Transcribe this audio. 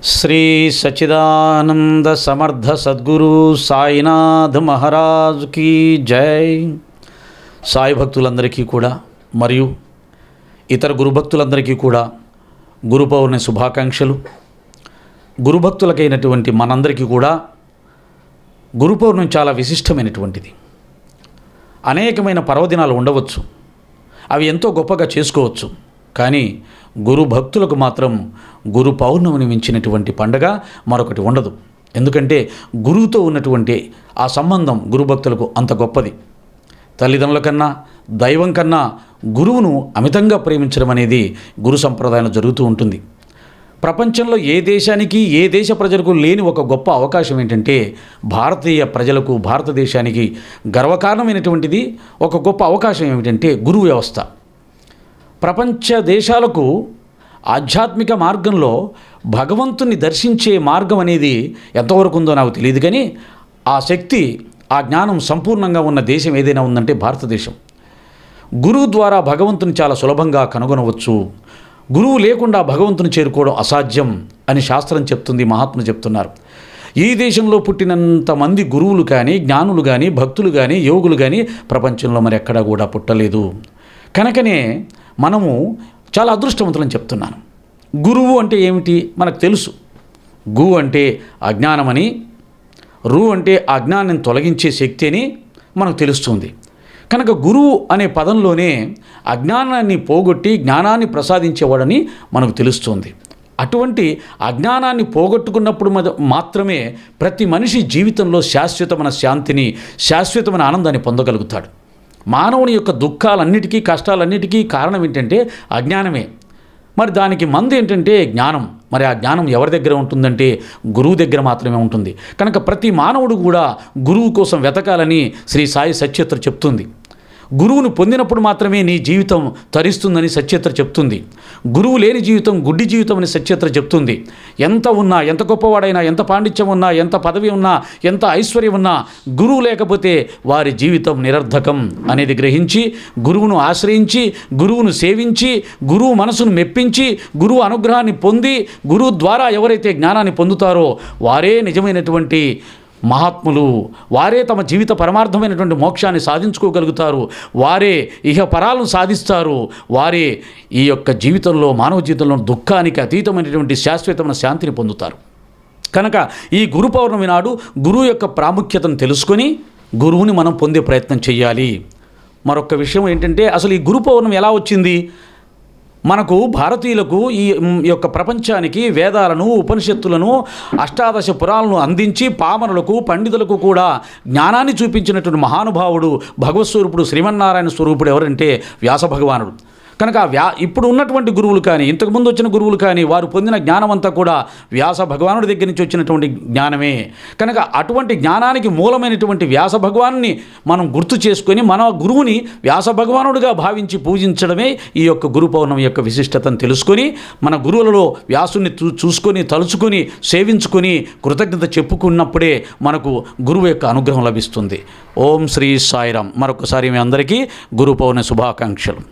శ్రీ సచ్చిదానంద సమర్థ సద్గురు సాయినాథ్ మహారాజ్ కీ జై. సాయి భక్తులందరికీ కూడా మరియు ఇతర గురుభక్తులందరికీ కూడా గురు పౌర్ణమి శుభాకాంక్షలు. గురుభక్తులకైనటువంటి మనందరికీ కూడా గురు పౌర్ణమి చాలా విశిష్టమైనటువంటిది. అనేకమైన పర్వదినాలు ఉండవచ్చు, అవి ఎంతో గొప్పగా చేసుకోవచ్చు. కానీ గురు భక్తులకు మాత్రం గురు పౌర్ణమిని మించినటువంటి పండగ మరొకటి ఉండదు. ఎందుకంటే గురువుతో ఉన్నటువంటి ఆ సంబంధం గురు భక్తులకు అంత గొప్పది. తల్లిదండ్రుల కన్నా దైవం కన్నా గురువును అమితంగా ప్రేమించడం అనేది గురు సంప్రదాయంలో జరుగుతూ ఉంటుంది. ప్రపంచంలో ఏ దేశానికి ఏ దేశ ప్రజలకు లేని ఒక గొప్ప అవకాశం ఏంటంటే భారతీయ ప్రజలకు భారతదేశానికి గర్వకారణమైనటువంటిది ఒక గొప్ప అవకాశం ఏమిటంటే గురు వ్యవస్థ. ప్రపంచ దేశాలకు ఆధ్యాత్మిక మార్గంలో భగవంతుని దర్శించే మార్గం అనేది ఎంతవరకు ఉందో నాకు తెలియదు, కానీ ఆ శక్తి ఆ జ్ఞానం సంపూర్ణంగా ఉన్న దేశం ఏదైనా ఉందంటే భారతదేశం. గురువు ద్వారా భగవంతుని చాలా సులభంగా కనుగొనవచ్చు. గురువు లేకుండా భగవంతుని చేరుకోవడం అసాధ్యం అని శాస్త్రం చెప్తుంది, మహాత్ములు చెప్తున్నారు. ఈ దేశంలో పుట్టినంత మంది గురువులు కానీ జ్ఞానులు కానీ భక్తులు కానీ యోగులు కానీ ప్రపంచంలో మరి ఎక్కడా కూడా పుట్టలేదు. కనుకనే మనము చాలా అదృష్టవంతులని చెప్తున్నాను. గురువు అంటే ఏమిటి మనకు తెలుసు. గు అంటే అజ్ఞానమని, రు అంటే అజ్ఞానాన్ని తొలగించే శక్తి అని మనకు తెలుస్తుంది. కనుక గురువు అనే పదంలోనే అజ్ఞానాన్ని పోగొట్టి జ్ఞానాన్ని ప్రసాదించేవాడని మనకు తెలుస్తుంది. అటువంటి అజ్ఞానాన్ని పోగొట్టుకున్నప్పుడు మాత్రమే ప్రతి మనిషి జీవితంలో శాశ్వతమైన శాంతిని, శాశ్వతమైన ఆనందాన్ని పొందగలుగుతాడు. మానవుని యొక్క దుఃఖాలన్నిటికీ కష్టాలన్నిటికీ కారణం ఏంటంటే అజ్ఞానమే. మరి దానికి మందు ఏంటంటే జ్ఞానం. మరి ఆ జ్ఞానం ఎవరి దగ్గర ఉంటుందంటే గురువు దగ్గర మాత్రమే ఉంటుంది. కనుక ప్రతి మానవుడు కూడా గురువు కోసం వెతకాలని శ్రీ సాయి సచ్చేత్ర చెప్తుంది. గురువును పొందినప్పుడు మాత్రమే నీ జీవితం తరిస్తుందని సచ్చేత్ర చెప్తుంది. గురువు లేని జీవితం గుడ్డి జీవితం అని సచ్చేత్ర చెప్తుంది. ఎంత ఉన్నా, ఎంత గొప్పవాడైనా, ఎంత పాండిత్యం ఉన్నా, ఎంత పదవి ఉన్నా, ఎంత ఐశ్వర్యం ఉన్నా, గురువు లేకపోతే వారి జీవితం నిరర్ధకం అనేది గ్రహించి గురువును ఆశ్రయించి గురువును సేవించి గురువు మనసును మెప్పించి గురువు అనుగ్రహాన్ని పొంది గురువు ద్వారా ఎవరైతే జ్ఞానాన్ని పొందుతారో వారే నిజమైనటువంటి మహాత్ములు. వారే తమ జీవిత పరమార్థమైనటువంటి మోక్షాన్ని సాధించుకోగలుగుతారు. వారే ఇహ పరాలను సాధిస్తారు. వారే ఈ యొక్క జీవితంలో, మానవ జీవితంలో దుఃఖానికి అతీతమైనటువంటి శాశ్వతమైన శాంతిని పొందుతారు. కనుక ఈ గురు పౌర్ణమి నాడు గురువు యొక్క ప్రాముఖ్యతను తెలుసుకొని గురువుని మనం పొందే ప్రయత్నం చేయాలి. మరొక విషయం ఏంటంటే అసలు ఈ గురు పౌర్ణమి ఎలా వచ్చింది? మనకు భారతీయులకు ఈ యొక్క ప్రపంచానికి వేదాలను, ఉపనిషత్తులను, అష్టాదశ పురాణాలను అందించి పామరులకు, పండితులకు కూడా జ్ఞానాన్ని చూపించినటువంటి మహానుభావుడు భగవత్ స్వరూపుడు శ్రీమన్నారాయణ స్వరూపుడు ఎవరంటే వ్యాస భగవానుడు. కనుక ఇప్పుడు ఉన్నటువంటి గురువులు కానీ ఇంతకుముందు వచ్చిన గురువులు కానీ వారు పొందిన జ్ఞానం అంతా కూడా వ్యాస భగవానుడి దగ్గర నుంచి వచ్చినటువంటి జ్ఞానమే. కనుక అటువంటి జ్ఞానానికి మూలమైనటువంటి వ్యాస భగవాన్ని మనం గుర్తు చేసుకొని మన గురువుని వ్యాస భగవానుడిగా భావించి పూజించడమే ఈ యొక్క గురు పౌర్ణమి యొక్క విశిష్టతను తెలుసుకొని మన గురువులలో వ్యాసుని చూసుకొని తలుచుకొని సేవించుకొని కృతజ్ఞత చెప్పుకున్నప్పుడే మనకు గురువు యొక్క అనుగ్రహం లభిస్తుంది. ఓం శ్రీ సాయిరాం. మరొకసారి మీ అందరికీ గురు పౌర్ణమి శుభాకాంక్షలు.